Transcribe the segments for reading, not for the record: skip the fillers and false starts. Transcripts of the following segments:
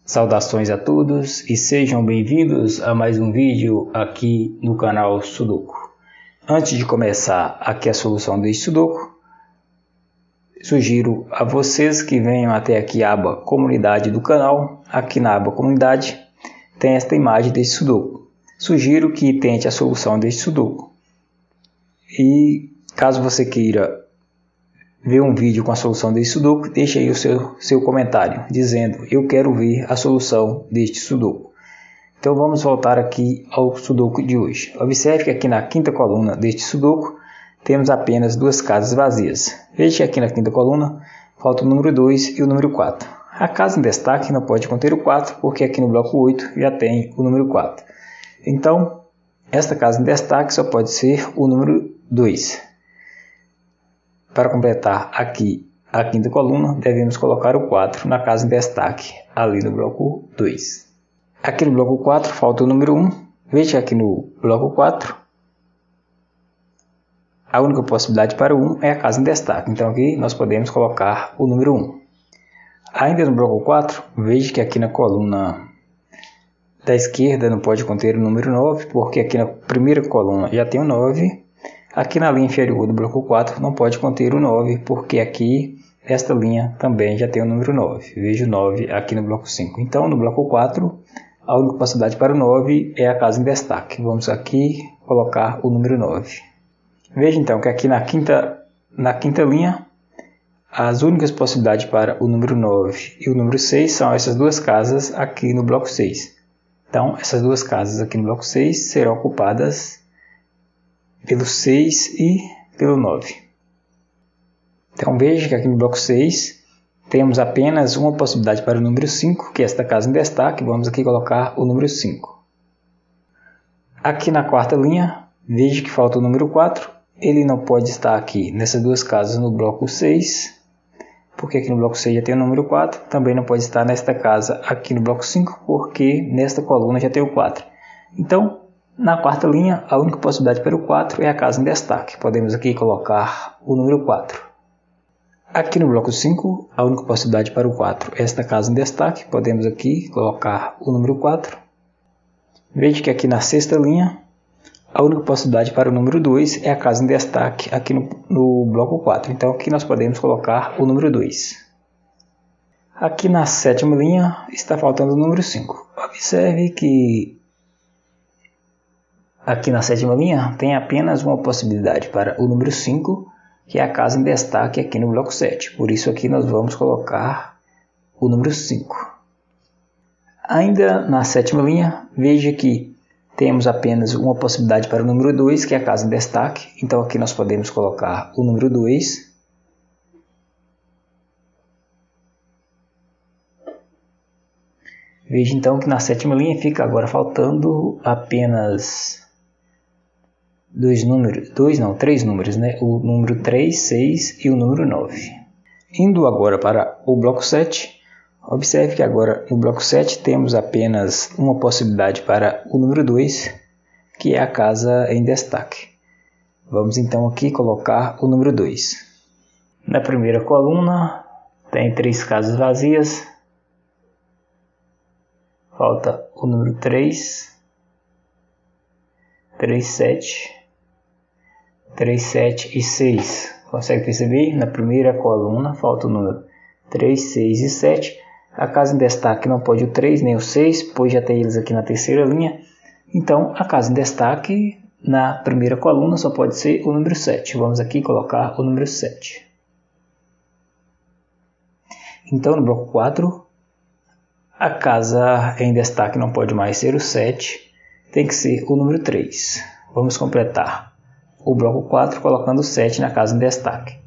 Saudações a todos e sejam bem-vindos a mais um vídeo aqui no canal Sudoku. Antes de começar aqui a solução deste Sudoku, sugiro a vocês que venham até aqui a aba Comunidade do canal. Aqui na aba Comunidade tem esta imagem deste Sudoku. Sugiro que tente a solução deste Sudoku. E caso você queira ver um vídeo com a solução deste Sudoku, deixe aí o seu comentário dizendo: eu quero ver a solução deste Sudoku. Então vamos voltar aqui ao Sudoku de hoje. Observe que aqui na quinta coluna deste Sudoku temos apenas duas casas vazias. Veja que aqui na quinta coluna falta o número 2 e o número 4. A casa em destaque não pode conter o 4 porque aqui no bloco 8 já tem o número 4. Então esta casa em destaque só pode ser o número 2. Para completar aqui a quinta coluna, devemos colocar o 4 na casa em destaque, ali no bloco 2. Aqui no bloco 4 falta o número 1. Veja aqui no bloco 4, a única possibilidade para o 1 é a casa em destaque. Então aqui nós podemos colocar o número 1. Ainda no bloco 4, veja que aqui na coluna da esquerda não pode conter o número 9, porque aqui na primeira coluna já tem o 9. Aqui na linha inferior do bloco 4 não pode conter o 9, porque aqui nesta linha também já tem o número 9. Veja o 9 aqui no bloco 5. Então no bloco 4, a única possibilidade para o 9 é a casa em destaque. Vamos aqui colocar o número 9. Veja então que aqui na quinta linha, as únicas possibilidades para o número 9 e o número 6 são essas duas casas aqui no bloco 6. Então essas duas casas aqui no bloco 6 serão ocupadas pelo 6 e pelo 9. Então veja que aqui no bloco 6 temos apenas uma possibilidade para o número 5, que é esta casa em destaque. Vamos aqui colocar o número 5. Aqui na quarta linha, veja que falta o número 4. Ele não pode estar aqui nessas duas casas no bloco 6, porque aqui no bloco 6 já tem o número 4. Também não pode estar nesta casa aqui no bloco 5, porque nesta coluna já tem o 4. Então, na quarta linha, a única possibilidade para o 4 é a casa em destaque. Podemos aqui colocar o número 4. Aqui no bloco 5, a única possibilidade para o 4 é esta casa em destaque. Podemos aqui colocar o número 4. Veja que aqui na sexta linha, a única possibilidade para o número 2 é a casa em destaque aqui no bloco 4. Então aqui nós podemos colocar o número 2. Aqui na sétima linha está faltando o número 5. Observe que aqui na sétima linha tem apenas uma possibilidade para o número 5, que é a casa em destaque aqui no bloco 7. Por isso aqui nós vamos colocar o número 5. Ainda na sétima linha, veja que temos apenas uma possibilidade para o número 2, que é a casa em destaque. Então aqui nós podemos colocar o número 2. Veja então que na sétima linha fica agora faltando apenas três números, né? O número 3, 6 e o número 9. Indo agora para o bloco 7, observe que agora no bloco 7 temos apenas uma possibilidade para o número 2, que é a casa em destaque. Vamos então aqui colocar o número 2. Na primeira coluna tem 3 casas vazias. Falta o número 3, 3, 7... 3, 7 e 6. Consegue perceber? Na primeira coluna falta o número 3, 6 e 7. A casa em destaque não pode o 3 nem o 6, pois já tem eles aqui na terceira linha. Então a casa em destaque na primeira coluna só pode ser o número 7. Vamos aqui colocar o número 7. Então no bloco 4, a casa em destaque não pode mais ser o 7, tem que ser o número 3. Vamos completar o bloco 4 colocando o 7 na casa em destaque.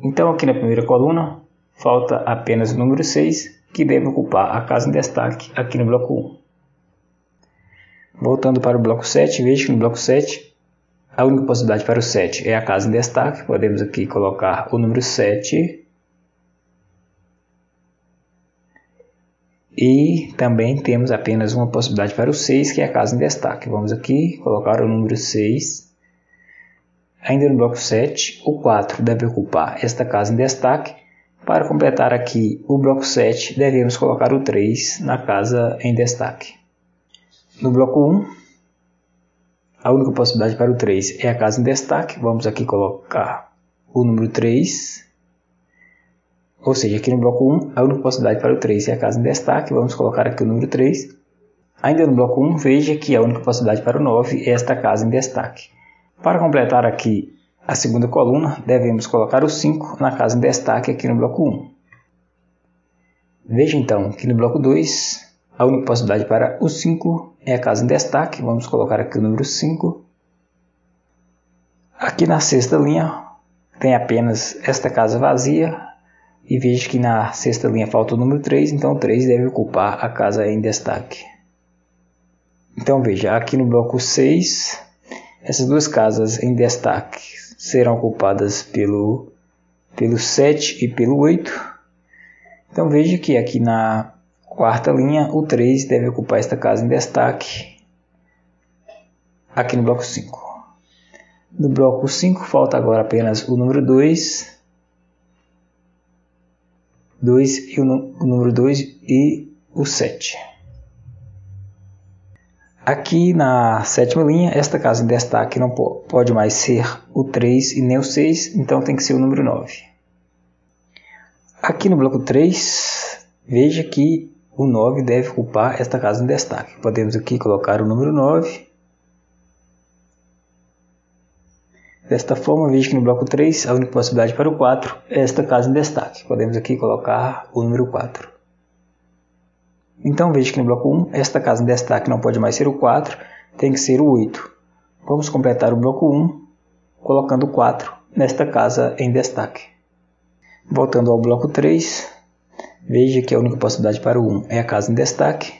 Então aqui na primeira coluna falta apenas o número 6, que deve ocupar a casa em destaque aqui no bloco 1. Voltando para o bloco 7, veja que no bloco 7 a única possibilidade para o 7 é a casa em destaque. Podemos aqui colocar o número 7. E também temos apenas uma possibilidade para o 6, que é a casa em destaque. Vamos aqui colocar o número 6. Ainda no bloco 7, o 4 deve ocupar esta casa em destaque. Para completar aqui o bloco 7, devemos colocar o 3 na casa em destaque. No bloco 1, a única possibilidade para o 3 é a casa em destaque. Vamos aqui colocar o número 3. Ou seja, aqui no bloco 1, a única possibilidade para o 3 é a casa em destaque. Vamos colocar aqui o número 3. Ainda no bloco 1, veja que a única possibilidade para o 9 é esta casa em destaque. Para completar aqui a segunda coluna, devemos colocar o 5 na casa em destaque aqui no bloco 1. Veja então que no bloco 2, a única possibilidade para o 5 é a casa em destaque. Vamos colocar aqui o número 5. Aqui na sexta linha tem apenas esta casa vazia. E veja que na sexta linha falta o número 3, então o 3 deve ocupar a casa em destaque. Então veja, aqui no bloco 6, essas duas casas em destaque serão ocupadas pelo 7 e pelo 8. Então veja que aqui na quarta linha o 3 deve ocupar esta casa em destaque aqui no bloco 5. No bloco 5 falta agora apenas o número 2 e o número 2 e o 7. Aqui na sétima linha, esta casa em destaque não pode mais ser o 3 e nem o 6, então tem que ser o número 9. Aqui no bloco 3, veja que o 9 deve ocupar esta casa em destaque. Podemos aqui colocar o número 9. Desta forma, veja que no bloco 3, a única possibilidade para o 4 é esta casa em destaque. Podemos aqui colocar o número 4. Então, veja que no bloco 1, esta casa em destaque não pode mais ser o 4, tem que ser o 8. Vamos completar o bloco 1, colocando o 4 nesta casa em destaque. Voltando ao bloco 3, veja que a única possibilidade para o 1 é a casa em destaque.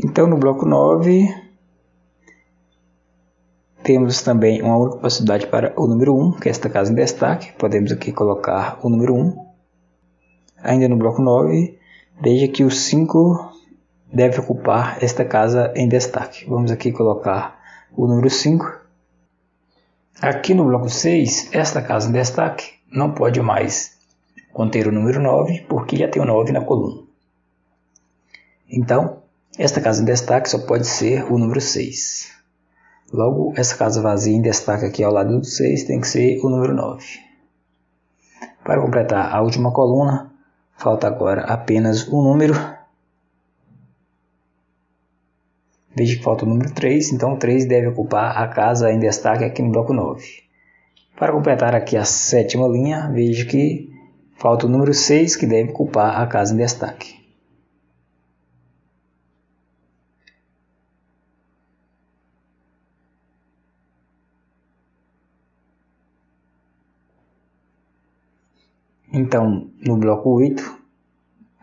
Então, no bloco 9... temos também uma única possibilidade para o número 1, que é esta casa em destaque. Podemos aqui colocar o número 1. Ainda no bloco 9, veja que o 5 deve ocupar esta casa em destaque. Vamos aqui colocar o número 5. Aqui no bloco 6, esta casa em destaque não pode mais conter o número 9, porque já tem o 9 na coluna. Então, esta casa em destaque só pode ser o número 6. Logo, essa casa vazia em destaque aqui ao lado do 6 tem que ser o número 9. Para completar a última coluna, falta agora apenas um número. Veja que falta o número 3, então o 3 deve ocupar a casa em destaque aqui no bloco 9. Para completar aqui a sétima linha, veja que falta o número 6 que deve ocupar a casa em destaque. Então, no bloco 8,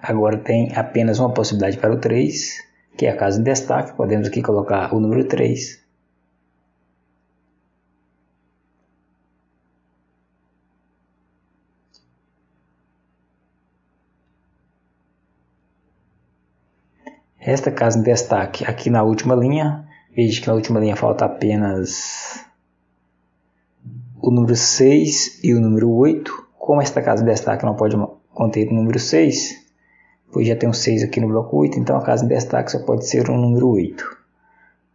agora tem apenas uma possibilidade para o 3, que é a casa em destaque. Podemos aqui colocar o número 3. Esta casa em destaque aqui na última linha, veja que na última linha falta apenas o número 6 e o número 8. Como esta casa em destaque não pode conter o número 6, pois já tem um 6 aqui no bloco 8, então a casa em destaque só pode ser o número 8.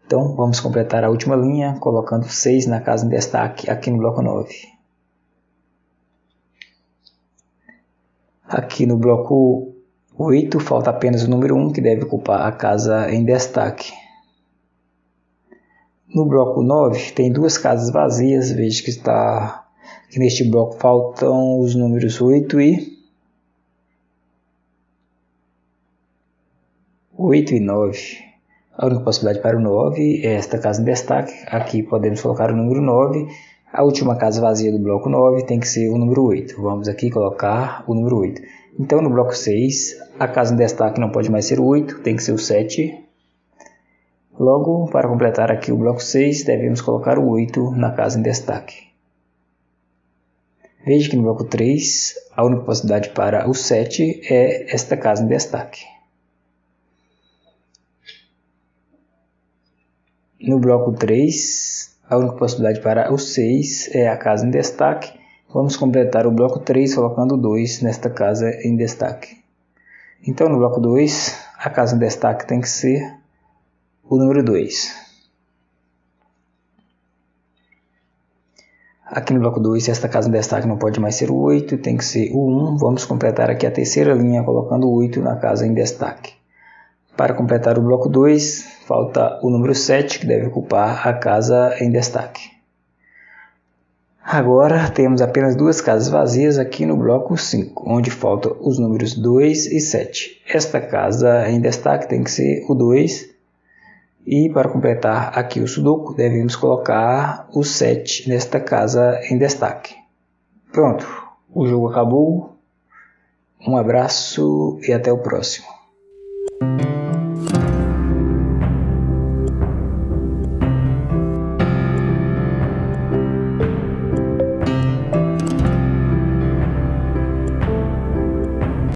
Então, vamos completar a última linha, colocando 6 na casa em destaque aqui no bloco 9. Aqui no bloco 8, falta apenas o número 1, que deve ocupar a casa em destaque. No bloco 9, tem duas casas vazias, veja que neste bloco faltam os números 8 e 9. A única possibilidade para o 9 é esta casa em destaque. Aqui podemos colocar o número 9. A última casa vazia do bloco 9 tem que ser o número 8. Vamos aqui colocar o número 8. Então, no bloco 6, a casa em destaque não pode mais ser o 8, tem que ser o 7. Logo, para completar aqui o bloco 6, devemos colocar o 8 na casa em destaque. Veja que no bloco 3, a única possibilidade para o 7 é esta casa em destaque. No bloco 3, a única possibilidade para o 6 é a casa em destaque. vamos completar o bloco 3 colocando 2 nesta casa em destaque. Então, no bloco 2, a casa em destaque tem que ser o número 2. Aqui no bloco 2, esta casa em destaque não pode mais ser o 8, tem que ser o 1. Vamos completar aqui a terceira linha colocando o 8 na casa em destaque. Para completar o bloco 2, falta o número 7, que deve ocupar a casa em destaque. Agora temos apenas duas casas vazias aqui no bloco 5, onde faltam os números 2 e 7. Esta casa em destaque tem que ser o 2. E para completar aqui o sudoku, devemos colocar o 7 nesta casa em destaque. Pronto, o jogo acabou. Um abraço e até o próximo.